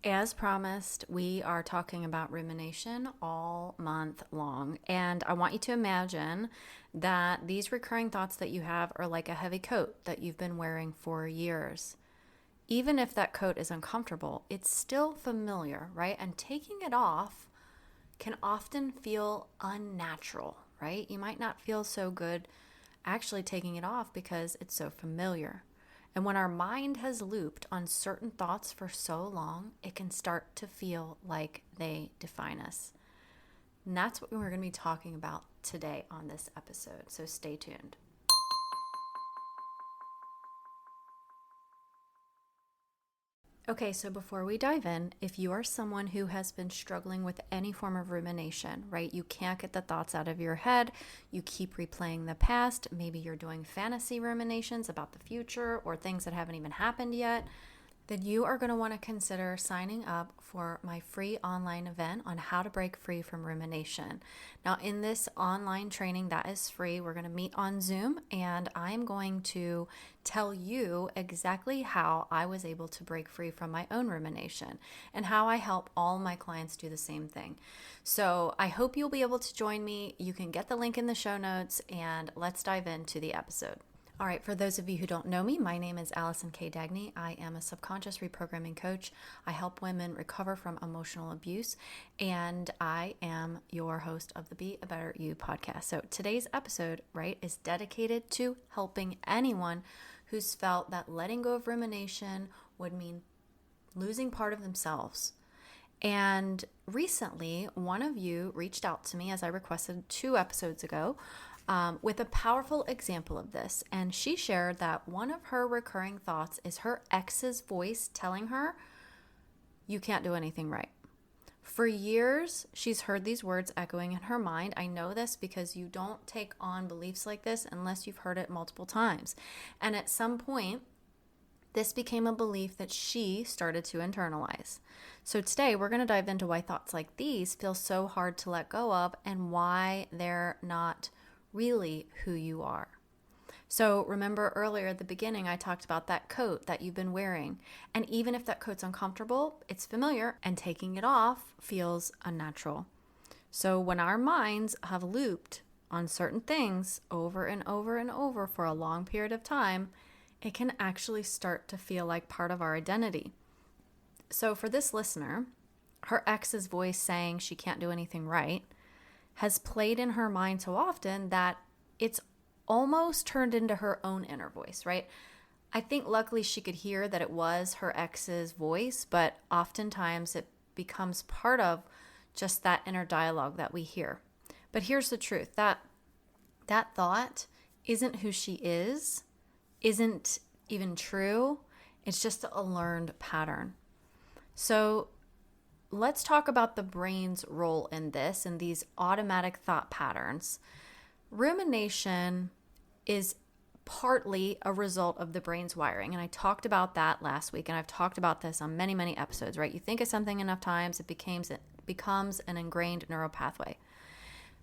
As promised, we are talking about rumination all month long. And I want you to imagine that these recurring thoughts that you have are like a heavy coat that you've been wearing for years. Even if that coat is uncomfortable, it's still familiar, right? And taking it off can often feel unnatural, right? You might not feel so good actually taking it off because it's so familiar. And when our mind has looped on certain thoughts for so long, it can start to feel like they define us. And that's what we're going to be talking about today on this episode. So stay tuned. Okay, so before we dive in, if you are someone who has been struggling with any form of rumination, right? You can't get the thoughts out of your head. You keep replaying the past. Maybe you're doing fantasy ruminations about the future or things that haven't even happened yet. Then you are going to want to consider signing up for my free online event on how to break free from rumination. Now, in this online training that is free, we're going to meet on Zoom, and I'm going to tell you exactly how I was able to break free from my own rumination and how I help all my clients do the same thing. So I hope you'll be able to join me. You can get the link in the show notes, and let's dive into the episode. All right, for those of you who don't know me, my name is Allison K. Dagny. I am a subconscious reprogramming coach. I help women recover from emotional abuse, and I am your host of the Be a Better You podcast. So today's episode, right, is dedicated to helping anyone who's felt that letting go of rumination would mean losing part of themselves. And recently, one of you reached out to me, as I requested 2 episodes ago, with a powerful example of this. And she shared that one of her recurring thoughts is her ex's voice telling her, "You can't do anything right." For years, she's heard these words echoing in her mind. I know this because you don't take on beliefs like this unless you've heard it multiple times. And at some point, this became a belief that she started to internalize. So today, we're going to dive into why thoughts like these feel so hard to let go of and why they're not really who you are. So remember earlier at the beginning, I talked about that coat that you've been wearing. And even if that coat's uncomfortable, it's familiar, and taking it off feels unnatural. So when our minds have looped on certain things over and over and over for a long period of time, it can actually start to feel like part of our identity. So for this listener, her ex's voice saying she can't do anything right has played in her mind so often that it's almost turned into her own inner voice, right? I think luckily she could hear that it was her ex's voice, but oftentimes it becomes part of just that inner dialogue that we hear. But here's the truth, that thought isn't who she is, isn't even true. It's just a learned pattern. So let's talk about the brain's role in this and these automatic thought patterns. Rumination is partly a result of the brain's wiring, and I talked about that last week, and I've talked about this on many, many episodes, right? You think of something enough times, it becomes an ingrained neural pathway.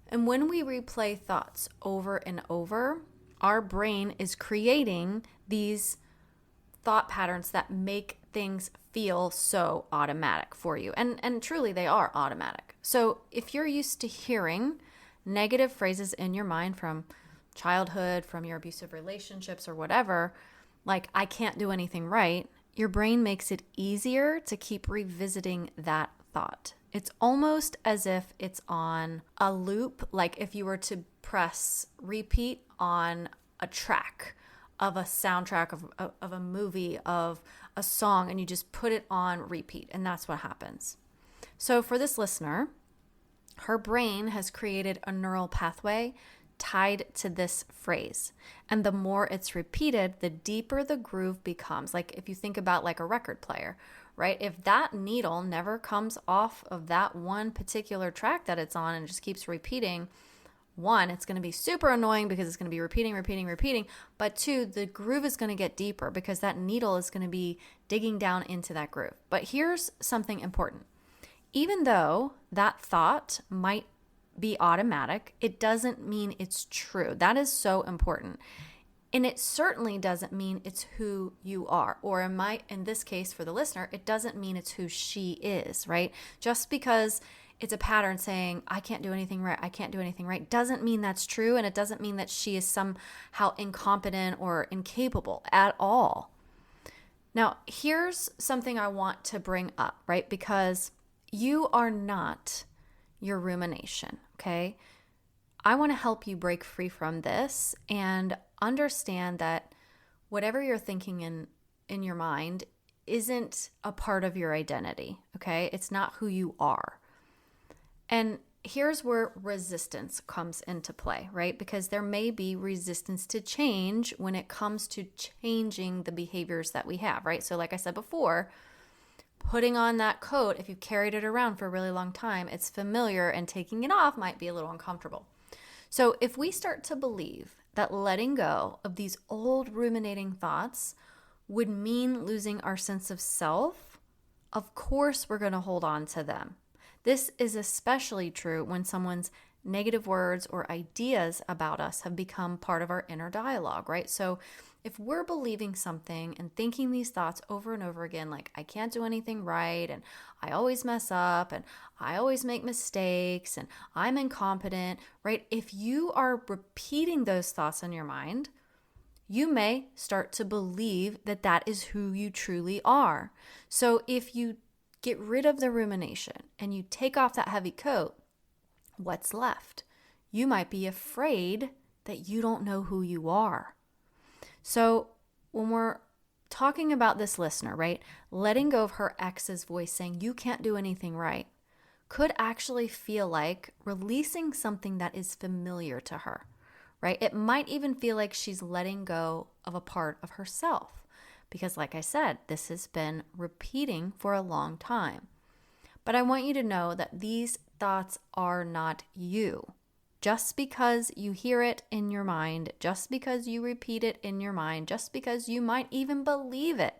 And when we replay thoughts over and over, our brain is creating these thought patterns that make things feel so automatic for you. And truly they are automatic. So if you're used to hearing negative phrases in your mind from childhood, from your abusive relationships or whatever, like "I can't do anything right," your brain makes it easier to keep revisiting that thought. It's almost as if it's on a loop, like if you were to press repeat on a track of a soundtrack of a movie, of a song, and you just put it on repeat, and that's what happens. So for this listener, her brain has created a neural pathway tied to this phrase. And the more it's repeated, the deeper the groove becomes. Like if you think about like a record player, right? If that needle never comes off of that one particular track that it's on and just keeps repeating, 1, it's going to be super annoying because it's going to be repeating. But 2, the groove is going to get deeper because that needle is going to be digging down into that groove. But here's something important. Even though that thought might be automatic, it doesn't mean it's true. That is so important. And it certainly doesn't mean it's who you are. Or in this case, for the listener, it doesn't mean it's who she is, right? Just because it's a pattern saying, I can't do anything right, I can't do anything right, doesn't mean that's true. And it doesn't mean that she is somehow incompetent or incapable at all. Now, here's something I want to bring up, right? Because you are not your rumination, okay? I want to help you break free from this and understand that whatever you're thinking in your mind isn't a part of your identity, okay? It's not who you are. And here's where resistance comes into play, right? Because there may be resistance to change when it comes to changing the behaviors that we have, right? So like I said before, putting on that coat, if you've carried it around for a really long time, it's familiar, and taking it off might be a little uncomfortable. So if we start to believe that letting go of these old ruminating thoughts would mean losing our sense of self, of course we're going to hold on to them. This is especially true when someone's negative words or ideas about us have become part of our inner dialogue, right? So if we're believing something and thinking these thoughts over and over again, like I can't do anything right, and I always mess up, and I always make mistakes, and I'm incompetent, right? If you are repeating those thoughts in your mind, you may start to believe that that is who you truly are. So if you get rid of the rumination and you take off that heavy coat, what's left? You might be afraid that you don't know who you are. So when we're talking about this listener, right, letting go of her ex's voice saying you can't do anything right could actually feel like releasing something that is familiar to her, right? It might even feel like she's letting go of a part of herself because, like I said, this has been repeating for a long time. But I want you to know that these thoughts are not you. Just because you hear it in your mind, just because you repeat it in your mind, just because you might even believe it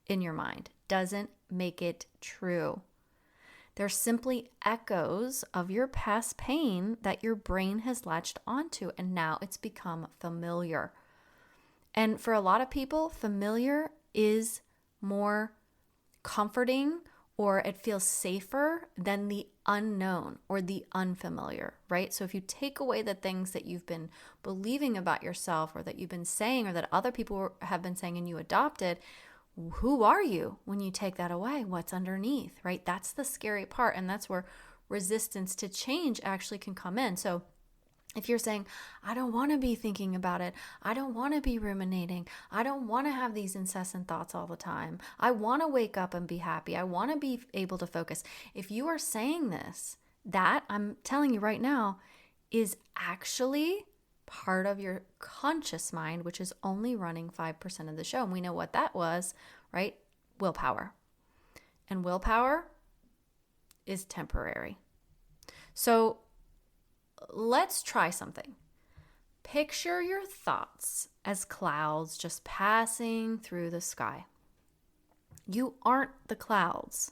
in your mind, doesn't make it true. They're simply echoes of your past pain that your brain has latched onto, and now it's become familiar. And for a lot of people, familiar is more comforting, or it feels safer than the unknown or the unfamiliar, right? So if you take away the things that you've been believing about yourself, or that you've been saying, or that other people have been saying and you adopted, who are you when you take that away? What's underneath, right? That's the scary part, and that's where resistance to change actually can come in. So if you're saying, I don't want to be thinking about it, I don't want to be ruminating, I don't want to have these incessant thoughts all the time, I want to wake up and be happy, I want to be able to focus. If you are saying this, that, I'm telling you right now, is actually part of your conscious mind, which is only running 5% of the show. And we know what that was, right? Willpower. And willpower is temporary. So let's try something. Picture your thoughts as clouds just passing through the sky. You aren't the clouds.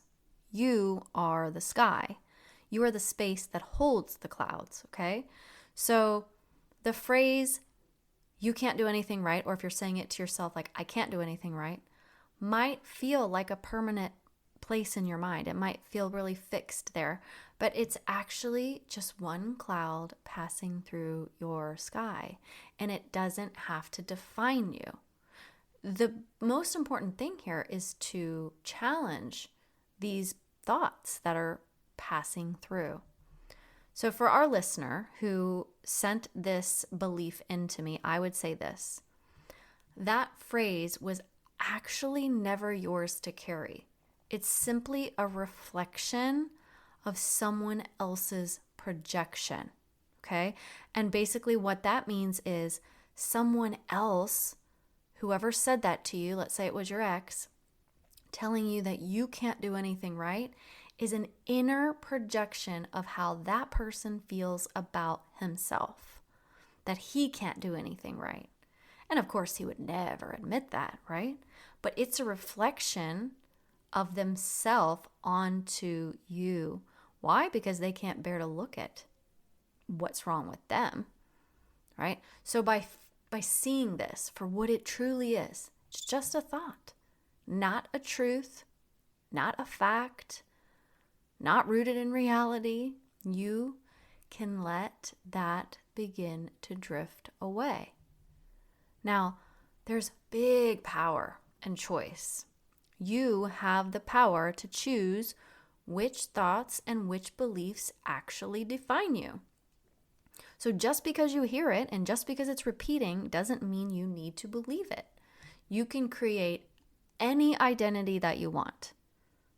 You are the sky. You are the space that holds the clouds, okay? So the phrase, you can't do anything right, or if you're saying it to yourself like, I can't do anything right, might feel like a permanent place in your mind. It might feel really fixed there, but it's actually just one cloud passing through your sky, and it doesn't have to define you. The most important thing here is to challenge these thoughts that are passing through. So for our listener who sent this belief into me, I would say this: that phrase was actually never yours to carry. It's simply a reflection of someone else's projection, okay? And basically what that means is someone else, whoever said that to you, let's say it was your ex, telling you that you can't do anything right, is an inner projection of how that person feels about himself, that he can't do anything right. And of course, he would never admit that, right? But it's a reflection of themselves onto you. Why? Because they can't bear to look at what's wrong with them, right? So by by seeing this for what it truly is. It's just a thought, not a truth, not a fact, not rooted in reality. You can let that begin to drift away. Now, there's big power and choice. You have the power to choose which thoughts and which beliefs actually define you. So just because you hear it and just because it's repeating doesn't mean you need to believe it. You can create any identity that you want,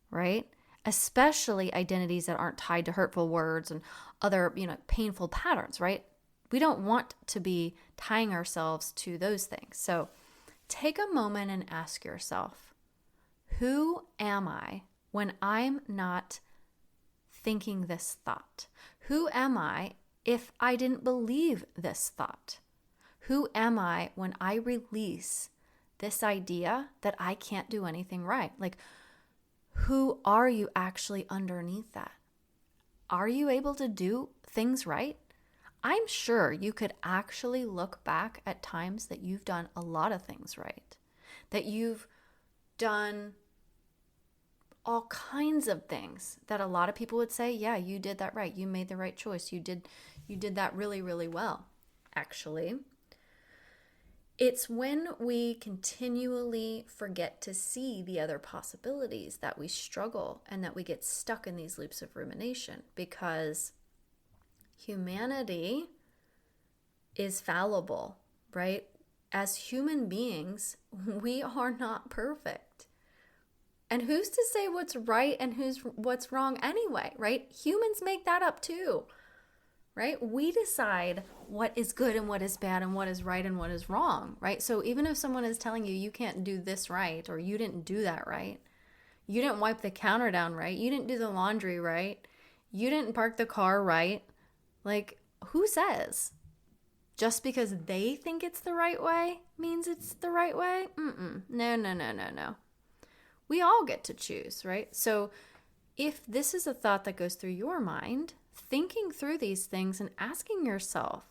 right? Especially identities that aren't tied to hurtful words and other, painful patterns, right? We don't want to be tying ourselves to those things. So take a moment and ask yourself, who am I when I'm not thinking this thought? Who am I if I didn't believe this thought? Who am I when I release this idea that I can't do anything right? Like, who are you actually underneath that? Are you able to do things right? I'm sure you could actually look back at times that you've done a lot of things right, that you've done all kinds of things that a lot of people would say, yeah, you did that right. You made the right choice. You did that really, really well. Actually, it's when we continually forget to see the other possibilities that we struggle and that we get stuck in these loops of rumination, because humanity is fallible, right? As human beings, we are not perfect. And who's to say what's right and what's wrong anyway, right? Humans make that up too, right? We decide what is good and what is bad and what is right and what is wrong, right? So even if someone is telling you can't do this right, or you didn't do that right, you didn't wipe the counter down right, you didn't do the laundry right, you didn't park the car right, like, who says? Just because they think it's the right way means it's the right way? No. We all get to choose, right? So if this is a thought that goes through your mind, thinking through these things and asking yourself,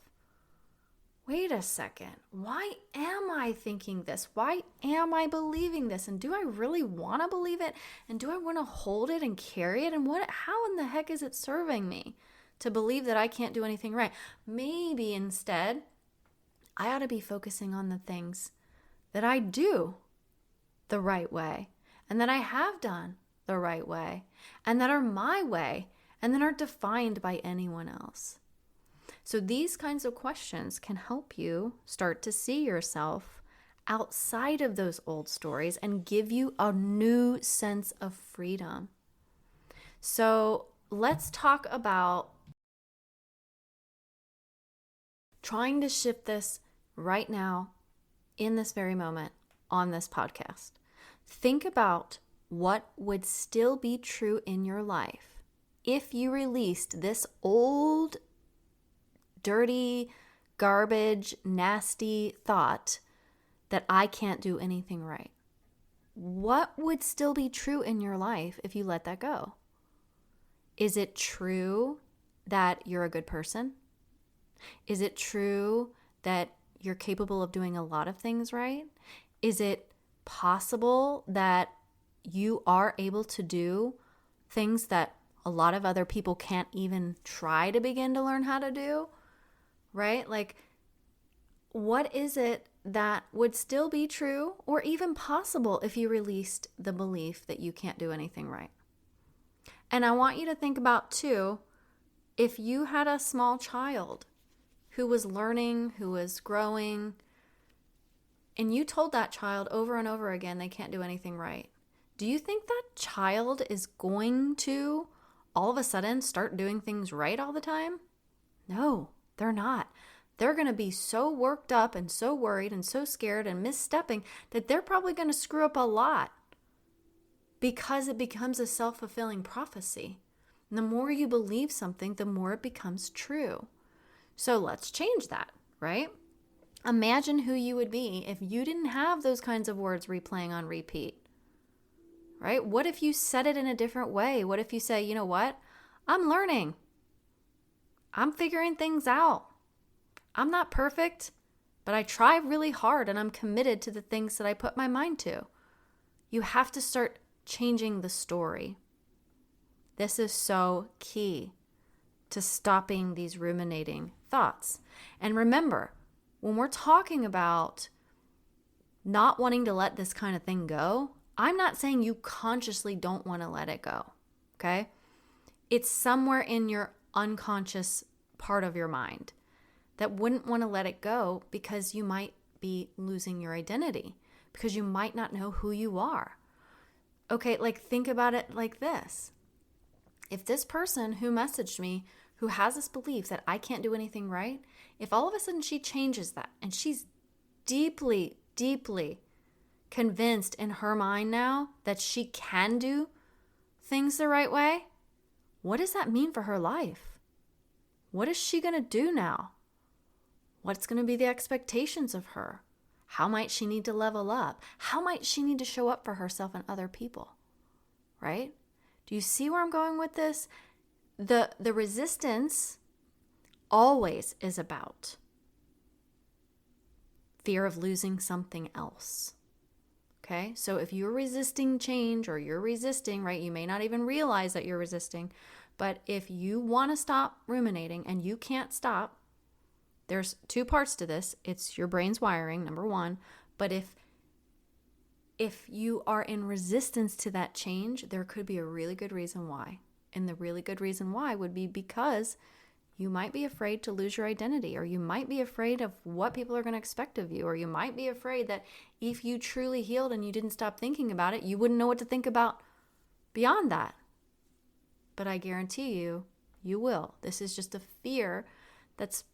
wait a second, why am I thinking this? Why am I believing this? And do I really want to believe it? And do I want to hold it and carry it? And how in the heck is it serving me to believe that I can't do anything right? Maybe instead, I ought to be focusing on the things that I do the right way, and that I have done the right way, and that are my way, and that aren't defined by anyone else. So these kinds of questions can help you start to see yourself outside of those old stories and give you a new sense of freedom. So let's talk about trying to shift this right now, in this very moment, on this podcast. Think about what would still be true in your life if you released this old, dirty, garbage, nasty thought that I can't do anything right. What would still be true in your life if you let that go? Is it true that you're a good person? Is it true that you're capable of doing a lot of things right? Is it possible that you are able to do things that a lot of other people can't even try to begin to learn how to do, right? Like, what is it that would still be true or even possible if you released the belief that you can't do anything right? And I want you to think about too, if you had a small child who was learning, who was growing, and you told that child over and over again they can't do anything right, do you think that child is going to all of a sudden start doing things right all the time? No, they're not. They're going to be so worked up and so worried and so scared and misstepping that they're probably going to screw up a lot, because it becomes a self-fulfilling prophecy. And the more you believe something, the more it becomes true. So let's change that, right? Imagine who you would be if you didn't have those kinds of words replaying on repeat, right? What if you said it in a different way? What if you say, you know what? I'm learning. I'm figuring things out. I'm not perfect. but I try really hard and I'm committed to the things that I put my mind to. You have to start changing the story. This is so key to stopping these ruminating thoughts. And remember, when we're talking about not wanting to let this kind of thing go, I'm not saying you consciously don't want to let it go, okay? It's somewhere in your unconscious part of your mind that wouldn't want to let it go because you might be losing your identity, because you might not know who you are. Okay, like think about it like this. If this person who messaged me, who has this belief that I can't do anything right, if all of a sudden she changes that and she's deeply, deeply convinced in her mind now that she can do things the right way, what does that mean for her life? What is she going to do now? What's going to be the expectations of her? How might she need to level up? How might she need to show up for herself and other people? Right? Do you see where I'm going with this? The resistance always is about fear of losing something else. Okay? So if you're resisting change or you're resisting, right, you may not even realize that you're resisting, but if you want to stop ruminating and you can't stop, there's two parts to this. It's your brain's wiring, number one. But if you are in resistance to that change, there could be a really good reason why. And the really good reason why would be because you might be afraid to lose your identity, or you might be afraid of what people are going to expect of you, or you might be afraid that if you truly healed and you didn't stop thinking about it, you wouldn't know what to think about beyond that. But I guarantee you, you will. This is just a fear that's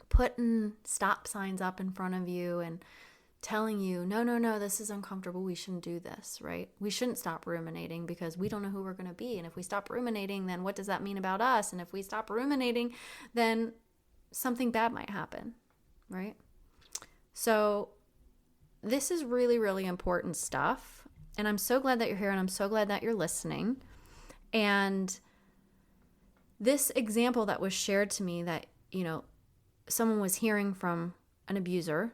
putting stop signs up in front of you and telling you, no, this is uncomfortable. We shouldn't do this, right? We shouldn't stop ruminating because we don't know who we're going to be. And if we stop ruminating, then what does that mean about us? And if we stop ruminating, then something bad might happen, right? So this is really, really important stuff. And I'm so glad that you're here and I'm so glad that you're listening. And this example that was shared to me that, someone was hearing from an abuser,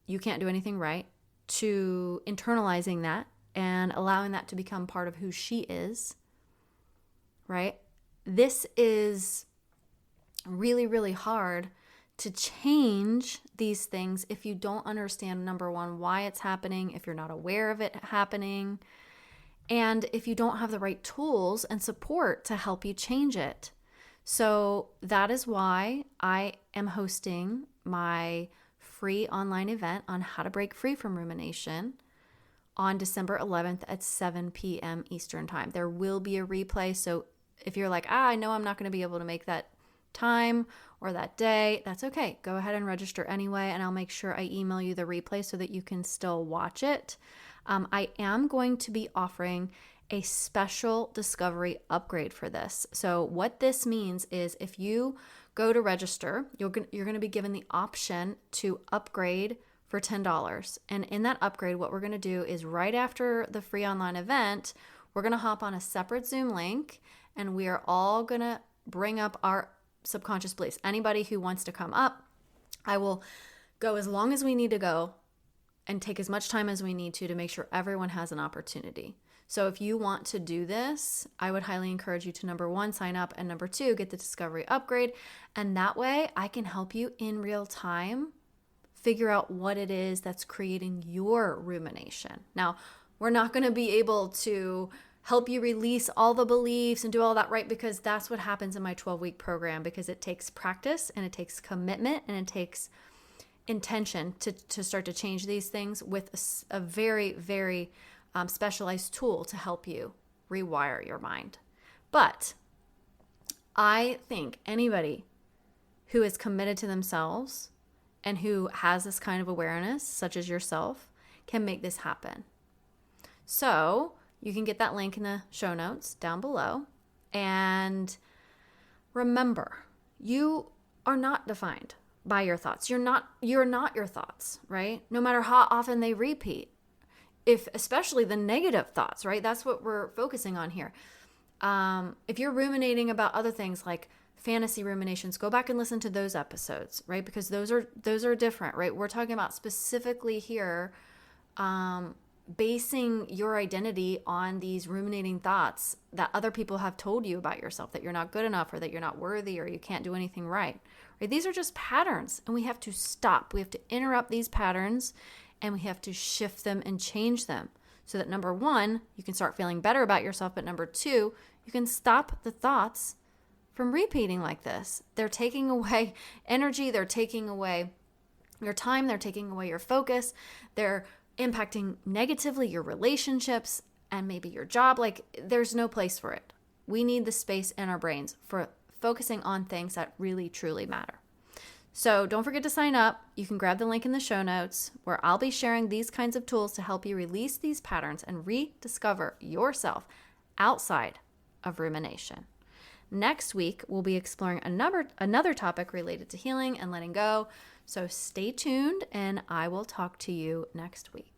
you can't do anything right, to internalizing that and allowing that to become part of who she is, right? This is really, really hard to change these things if you don't understand, number one, why it's happening, if you're not aware of it happening, and if you don't have the right tools and support to help you change it. So that is why I am hosting my free online event on how to break free from rumination on December 11th at 7 p.m. Eastern time. There will be a replay. So if you're like, I know I'm not going to be able to make that time or that day, that's okay. Go ahead and register anyway, and I'll make sure I email you the replay so that you can still watch it. I am going to be offering a special discovery upgrade for this. So what this means is if you go to register, you're going to be given the option to upgrade for $10. And in that upgrade, what we're going to do is right after the free online event, we're going to hop on a separate Zoom link and we are all going to bring up our subconscious beliefs. Anybody who wants to come up, I will go as long as we need to go and take as much time as we need to make sure everyone has an opportunity. So if you want to do this, I would highly encourage you to, number one, sign up, and number two, get the discovery upgrade. And that way I can help you in real time figure out what it is that's creating your rumination. Now, we're not going to be able to help you release all the beliefs and do all that, right? Because that's what happens in my 12-week program, because it takes practice and it takes commitment and it takes intention to start to change these things with a very, very specialized tool to help you rewire your mind. But I think anybody who is committed to themselves and who has this kind of awareness, such as yourself, can make this happen. So you can get that link in the show notes down below. And remember, you are not defined by your thoughts. You're not your thoughts, right? No matter how often they repeat. Especially the negative thoughts, right? That's what we're focusing on here. If you're ruminating about other things like fantasy ruminations, go back and listen to those episodes, right? Because those are different, right? We're talking about specifically here basing your identity on these ruminating thoughts that other people have told you about yourself, that you're not good enough or that you're not worthy or you can't do anything right. Right? These are just patterns, and we have to stop. We have to interrupt these patterns, and we have to shift them and change them so that, number one, you can start feeling better about yourself, but number two, you can stop the thoughts from repeating like this. They're taking away energy, they're taking away your time, they're taking away your focus, they're impacting negatively your relationships and maybe your job. Like, there's no place for it. We need the space in our brains for focusing on things that really, truly matter. So don't forget to sign up. You can grab the link in the show notes where I'll be sharing these kinds of tools to help you release these patterns and rediscover yourself outside of rumination. Next week, we'll be exploring another topic related to healing and letting go. So stay tuned, and I will talk to you next week.